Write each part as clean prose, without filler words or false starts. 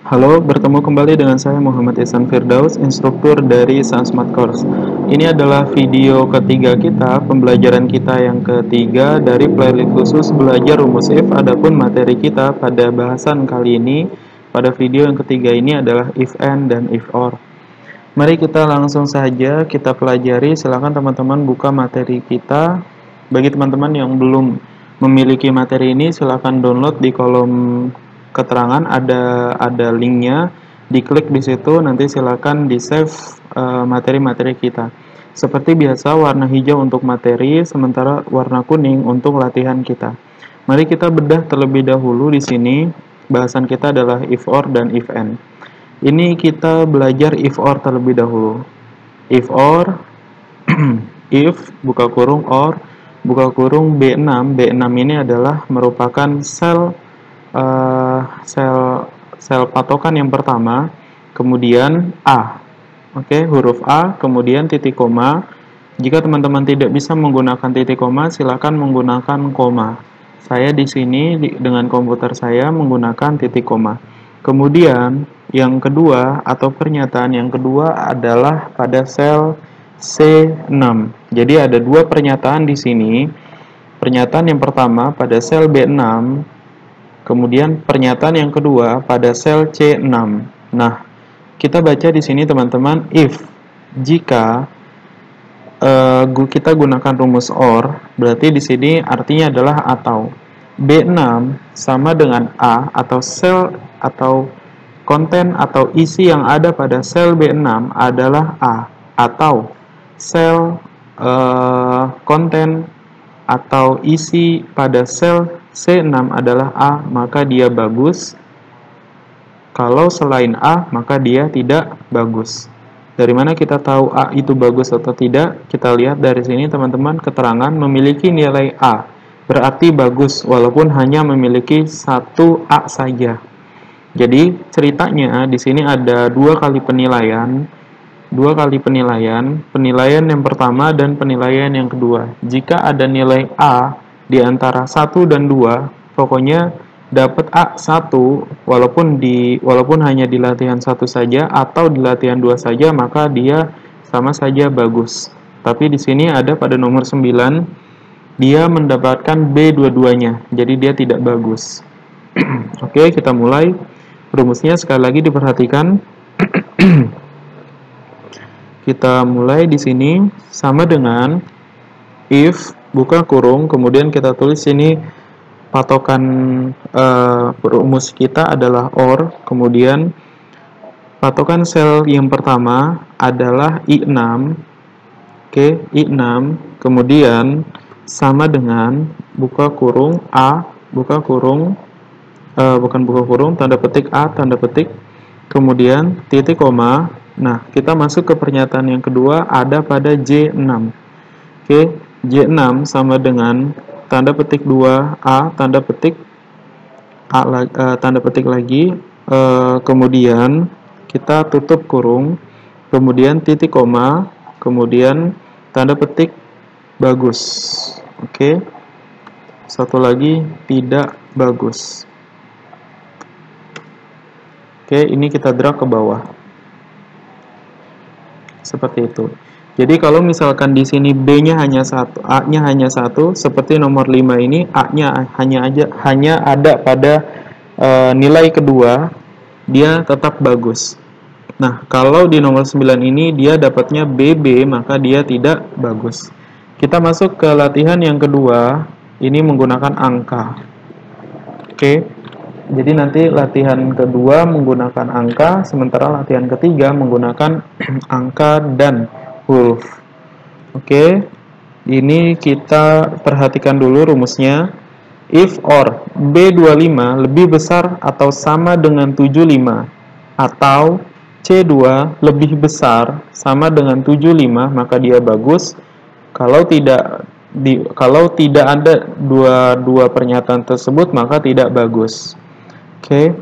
Halo, bertemu kembali dengan saya Muhammad Ihsan Firdaus, instruktur dari Sansmart Course. Ini adalah video ketiga kita, pembelajaran kita yang ketiga dari playlist khusus belajar rumus if. Adapun materi kita pada bahasan kali ini, pada video yang ketiga ini adalah if and dan if or. Mari kita langsung saja kita pelajari. Silakan teman-teman buka materi kita. Bagi teman-teman yang belum memiliki materi ini, silakan download di kolom keterangan, ada linknya, diklik di situ, nanti silakan di save materi-materi kita. Seperti biasa, warna hijau untuk materi, sementara warna kuning untuk latihan kita. Mari kita bedah terlebih dahulu. Di sini bahasan kita adalah if or dan if and. Ini kita belajar if or terlebih dahulu. If or if buka kurung or buka kurung B6. B6 ini adalah merupakan sel patokan yang pertama, kemudian A. Oke, huruf A, kemudian titik koma. Jika teman-teman tidak bisa menggunakan titik koma, silakan menggunakan koma. Saya di sini dengan komputer saya menggunakan titik koma. Kemudian yang kedua atau pernyataan yang kedua adalah pada sel C6. Jadi ada dua pernyataan di sini. Pernyataan yang pertama pada sel B6, kemudian pernyataan yang kedua pada sel C6. Nah, kita baca di sini teman-teman, if jika kita gunakan rumus or, berarti di sini artinya adalah atau. B6 sama dengan A atau sel atau konten atau isi yang ada pada sel B6 adalah A, atau sel konten atau isi pada sel C6 adalah A, maka dia bagus. Kalau selain A, maka dia tidak bagus. Dari mana kita tahu A itu bagus atau tidak? Kita lihat dari sini teman-teman, keterangan memiliki nilai A, berarti bagus, walaupun hanya memiliki satu A saja. Jadi ceritanya di sini ada dua kali penilaian. Penilaian yang pertama dan penilaian yang kedua. Jika ada nilai A di antara 1 dan 2, pokoknya dapat A1 walaupun hanya di latihan 1 saja atau di latihan 2 saja, maka dia sama saja bagus. Tapi di sini ada pada nomor 9, dia mendapatkan B dua-duanya, jadi dia tidak bagus. Oke, kita mulai. Rumusnya sekali lagi diperhatikan. Kita mulai di sini sama dengan if buka kurung, kemudian kita tulis sini patokan rumus kita adalah or, kemudian patokan sel yang pertama adalah I6. Oke, I6, kemudian sama dengan buka kurung A, buka kurung tanda petik A, tanda petik, kemudian titik koma. Nah, kita masuk ke pernyataan yang kedua, ada pada J6. Oke, J6 sama dengan tanda petik 2A, tanda petik A, tanda petik lagi, kemudian kita tutup kurung, kemudian titik koma, kemudian tanda petik bagus. Oke, satu lagi tidak bagus. Oke, ini kita drag ke bawah. Seperti itu. Jadi kalau misalkan di sini B-nya hanya 1, A-nya hanya 1, seperti nomor 5 ini, A-nya hanya ada pada nilai kedua, dia tetap bagus. Nah, kalau di nomor 9 ini dia dapatnya BB, maka dia tidak bagus. Kita masuk ke latihan yang kedua, ini menggunakan angka. Oke. Jadi nanti latihan kedua menggunakan angka, sementara latihan ketiga menggunakan angka dan huruf. Oke, ini kita perhatikan dulu rumusnya. If or B25 lebih besar atau sama dengan 75, atau C2 lebih besar sama dengan 75, maka dia bagus. Kalau tidak ada dua pernyataan tersebut, maka tidak bagus. Oke,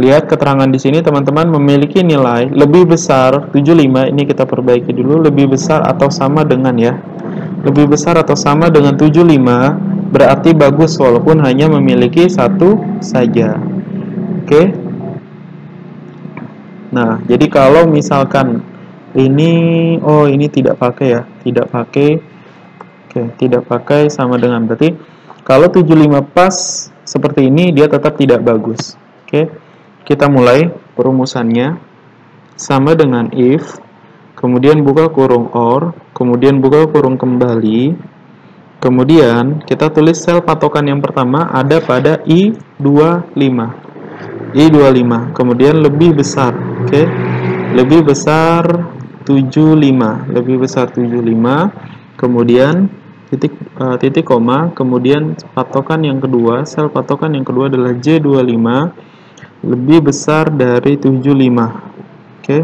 lihat keterangan di sini teman-teman, memiliki nilai lebih besar 75, ini kita perbaiki dulu, lebih besar atau sama dengan ya. Lebih besar atau sama dengan 75 berarti bagus walaupun hanya memiliki satu saja. Oke. Nah, jadi kalau misalkan ini, ini tidak pakai ya, tidak pakai, oke, tidak pakai sama dengan berarti kalau 75 pas seperti ini dia tetap tidak bagus. Oke, kita mulai perumusannya sama dengan if, kemudian buka kurung or, kemudian buka kurung kembali, kemudian kita tulis sel patokan yang pertama ada pada I25. I25, kemudian lebih besar, oke, lebih besar 75, lebih besar 75, kemudian titik koma, kemudian patokan yang kedua, sel patokan yang kedua adalah J25, lebih besar dari 75, oke,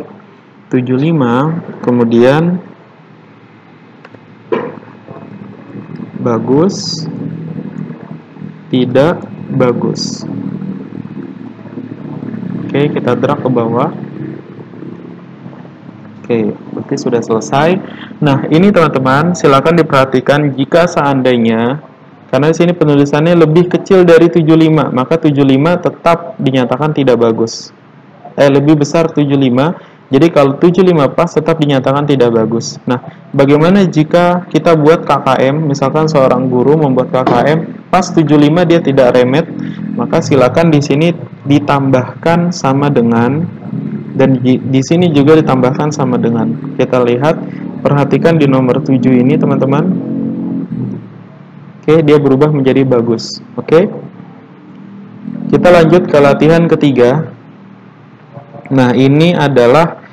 75, kemudian bagus, tidak bagus. Oke, kita drag ke bawah. Oke, berarti sudah selesai. Nah, ini teman-teman, silakan diperhatikan jika seandainya, karena di sini penulisannya lebih kecil dari 75, maka 75 tetap dinyatakan tidak bagus. Lebih besar 75, jadi kalau 75 pas tetap dinyatakan tidak bagus. Nah, bagaimana jika kita buat KKM, misalkan seorang guru membuat KKM, pas 75 dia tidak remet, maka silakan di sini ditambahkan sama dengan, dan di sini juga ditambahkan sama dengan. Kita lihat, perhatikan di nomor 7 ini teman-teman. Oke, dia berubah menjadi bagus. Oke, kita lanjut ke latihan ketiga. Nah, ini adalah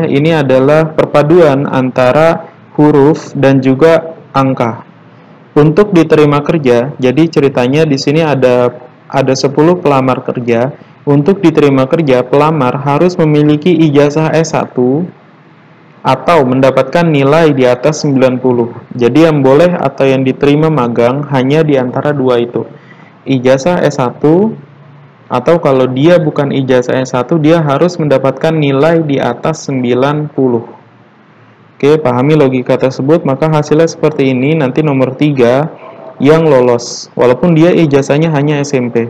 ini adalah perpaduan antara huruf dan juga angka. Untuk diterima kerja, jadi ceritanya di sini ada 10 pelamar kerja. Untuk diterima kerja, pelamar harus memiliki ijazah S1 atau mendapatkan nilai di atas 90. Jadi yang boleh atau yang diterima magang hanya di antara dua itu. Ijazah S1, atau kalau dia bukan ijazah S1, dia harus mendapatkan nilai di atas 90. Oke, pahami logika tersebut, maka hasilnya seperti ini. Nanti nomor 3 yang lolos, walaupun dia ijazahnya hanya SMP.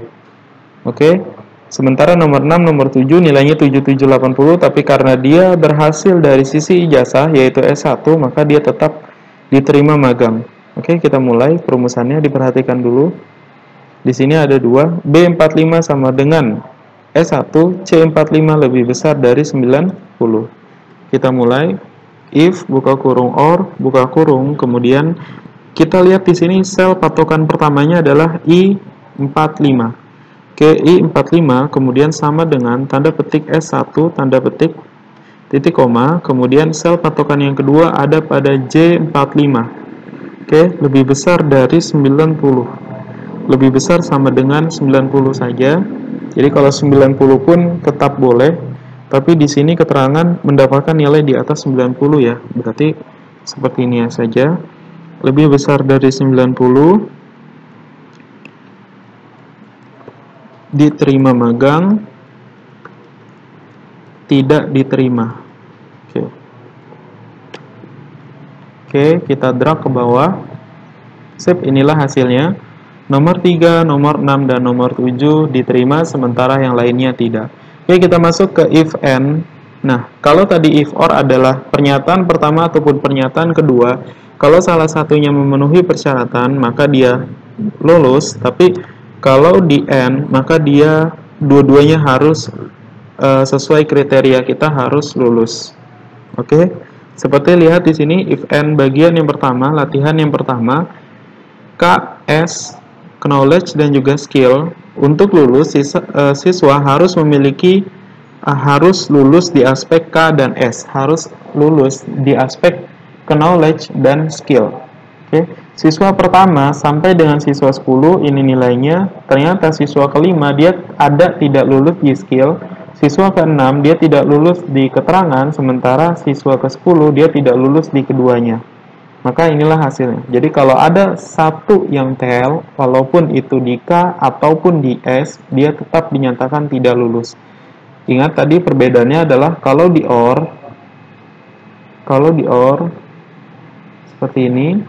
Oke, sementara nomor 6, nomor 7 nilainya 7780, tapi karena dia berhasil dari sisi ijazah, yaitu S1, maka dia tetap diterima magang. Oke, kita mulai perumusannya, diperhatikan dulu. Di sini ada 2, B45 sama dengan S1, C45 lebih besar dari 90. Kita mulai. If, buka kurung or, buka kurung, kemudian kita lihat di sini sel patokan pertamanya adalah I45. Oke, I45 kemudian sama dengan tanda petik S1, tanda petik titik koma, kemudian sel patokan yang kedua ada pada J45. Oke, lebih besar dari 90. Lebih besar sama dengan 90 saja. Jadi kalau 90 pun tetap boleh. Tapi di sini keterangan mendapatkan nilai di atas 90 ya. Berarti seperti ini saja. Lebih besar dari 90. Diterima magang. Tidak diterima. Oke, kita drag ke bawah. Sip, inilah hasilnya. Nomor 3, nomor 6, dan nomor 7 diterima, sementara yang lainnya tidak. Oke, kita masuk ke if and. Nah, kalau tadi if or adalah pernyataan pertama ataupun pernyataan kedua, kalau salah satunya memenuhi persyaratan, maka dia lulus. Tapi kalau di and, maka dia dua-duanya harus sesuai kriteria, kita harus lulus. Oke, seperti lihat di sini if and bagian yang pertama, latihan yang pertama, KS, knowledge dan juga skill. Untuk lulus, siswa harus memiliki harus lulus di aspek K dan S, harus lulus di aspek knowledge dan skill. Oke, siswa pertama sampai dengan siswa 10 ini nilainya. Ternyata siswa kelima dia ada tidak lulus di skill, siswa ke-6 dia tidak lulus di keterangan, sementara siswa ke-10 dia tidak lulus di keduanya. Maka inilah hasilnya. Jadi kalau ada satu yang TL, walaupun itu di K ataupun di S, dia tetap dinyatakan tidak lulus. Ingat tadi perbedaannya adalah kalau di OR seperti ini,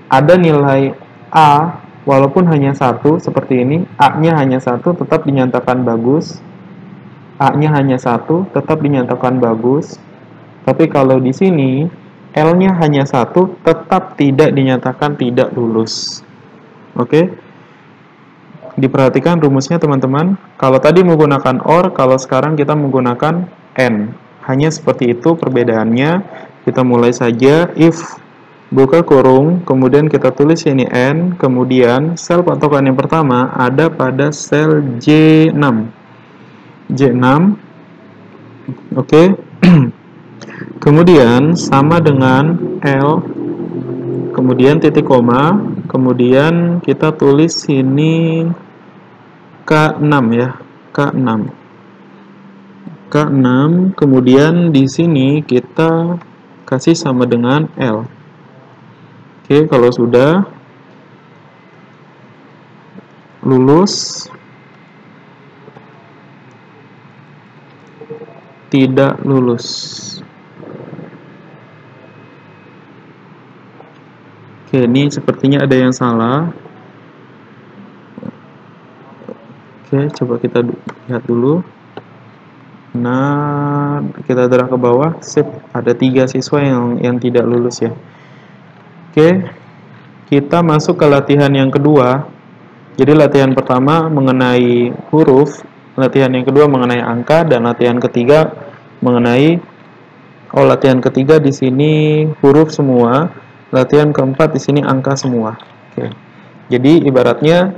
ada nilai A walaupun hanya 1 seperti ini, A-nya hanya 1 tetap dinyatakan bagus. A-nya hanya 1, tetap dinyatakan bagus. Tapi kalau di sini L-nya hanya 1, tetap tidak dinyatakan tidak lulus. Oke? Diperhatikan rumusnya teman-teman. Kalau tadi menggunakan OR, kalau sekarang kita menggunakan AND. Hanya seperti itu perbedaannya. Kita mulai saja. If buka kurung, kemudian kita tulis ini N, kemudian sel patokan yang pertama ada pada sel J6. J6. Oke. Kemudian sama dengan L, kemudian titik koma, kemudian kita tulis ini K6 ya, K6. K6, kemudian di sini kita kasih sama dengan L. Oke, kalau sudah lulus, tidak lulus. Oke, ini sepertinya ada yang salah. Oke, coba kita lihat dulu. Nah, kita drag ke bawah. Sip, ada 3 siswa yang tidak lulus ya. Oke, kita masuk ke latihan yang kedua. Jadi latihan pertama mengenai huruf, latihan yang kedua mengenai angka, dan latihan ketiga mengenai latihan ketiga di sini huruf semua, latihan keempat di sini angka semua. Oke. Jadi ibaratnya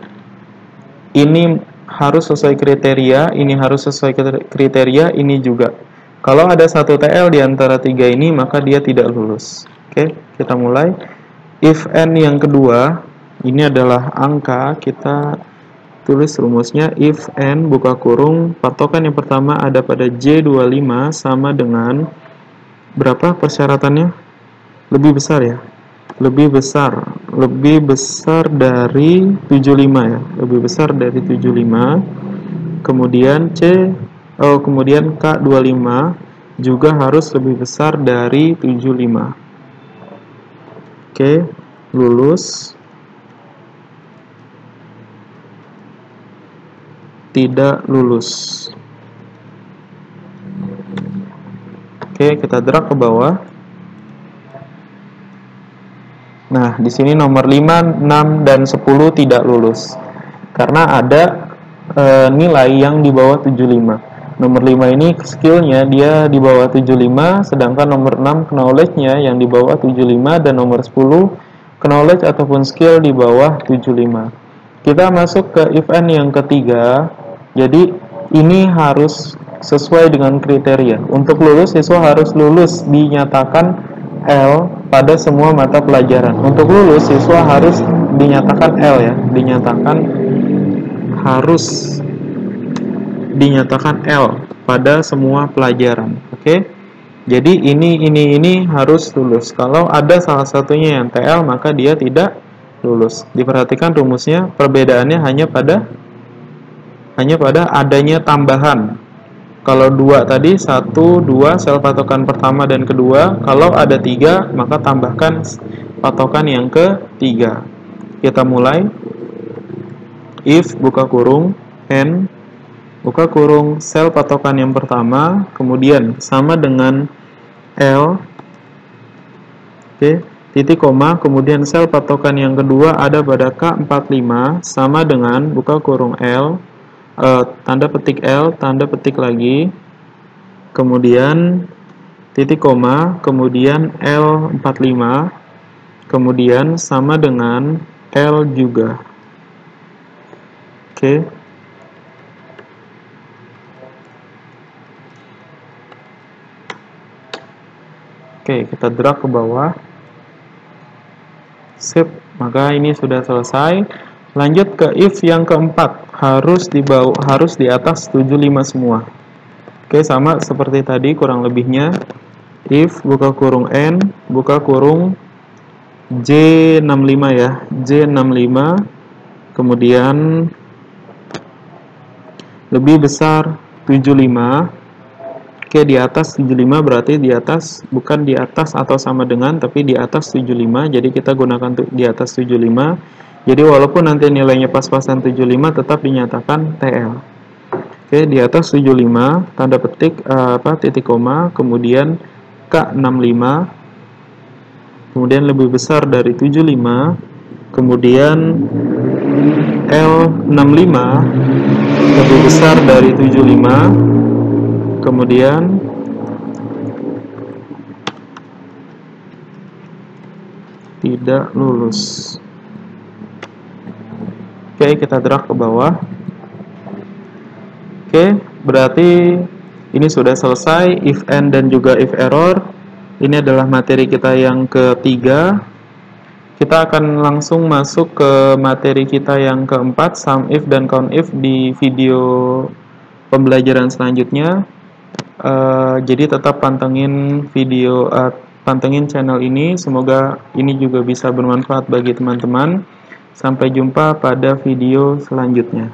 ini harus sesuai kriteria, ini harus sesuai kriteria, ini juga. Kalau ada satu TL di antara 3 ini, maka dia tidak lulus. Oke, kita mulai. If N yang kedua, ini adalah angka, kita tulis rumusnya. If N buka kurung, patokan yang pertama ada pada J25 sama dengan berapa persyaratannya? Lebih besar ya? Lebih besar dari 75 ya, lebih besar dari 75. Kemudian kemudian K25 juga harus lebih besar dari 75. Oke, lulus, tidak lulus. Oke, kita drag ke bawah. Nah, di sini nomor 5, 6, dan 10 tidak lulus. Karena ada nilai yang di bawah 75. Nomor 5 ini skillnya dia di bawah 75, sedangkan nomor 6 knowledge-nya yang di bawah 75, dan nomor 10 knowledge ataupun skill di bawah 75. Kita masuk ke if N yang ketiga. Jadi ini harus sesuai dengan kriteria. Untuk lulus, siswa harus lulus dinyatakan L pada semua mata pelajaran. Untuk lulus, siswa harus dinyatakan L ya, harus dinyatakan L pada semua pelajaran. Oke. Jadi ini harus lulus. Kalau ada salah satunya yang TL, maka dia tidak lulus. Diperhatikan rumusnya, perbedaannya hanya pada adanya tambahan. Kalau 2 tadi 1, 2 sel patokan pertama dan kedua. Kalau ada 3, maka tambahkan patokan yang ketiga. Kita mulai. If buka kurung N buka kurung sel patokan yang pertama, kemudian sama dengan L. Oke, titik koma, kemudian sel patokan yang kedua ada pada K45 sama dengan buka kurung L, tanda petik L, tanda petik lagi, kemudian titik koma, kemudian L45, kemudian sama dengan L juga. Oke. Oke, kita drag ke bawah. Sip, maka ini sudah selesai. Lanjut ke if yang keempat, harus di atas 75 semua. Oke, sama seperti tadi kurang lebihnya. If buka kurung N, buka kurung J65 ya, J65, kemudian lebih besar 75. Oke, di atas 75 berarti di atas, bukan di atas atau sama dengan, tapi di atas 75. Jadi kita gunakan di atas 75. Jadi walaupun nanti nilainya pas-pasan 75, tetap dinyatakan TL. Oke, di atas 75 tanda petik titik koma, kemudian K65, kemudian lebih besar dari 75, kemudian L65 lebih besar dari 75, kemudian tidak lulus. Oke, kita drag ke bawah. Oke, berarti ini sudah selesai if and dan juga if error. Ini adalah materi kita yang ketiga. Kita akan langsung masuk ke materi kita yang keempat, sum if dan count if di video pembelajaran selanjutnya. Jadi tetap pantengin channel ini. Semoga ini juga bisa bermanfaat bagi teman-teman. Sampai jumpa pada video selanjutnya.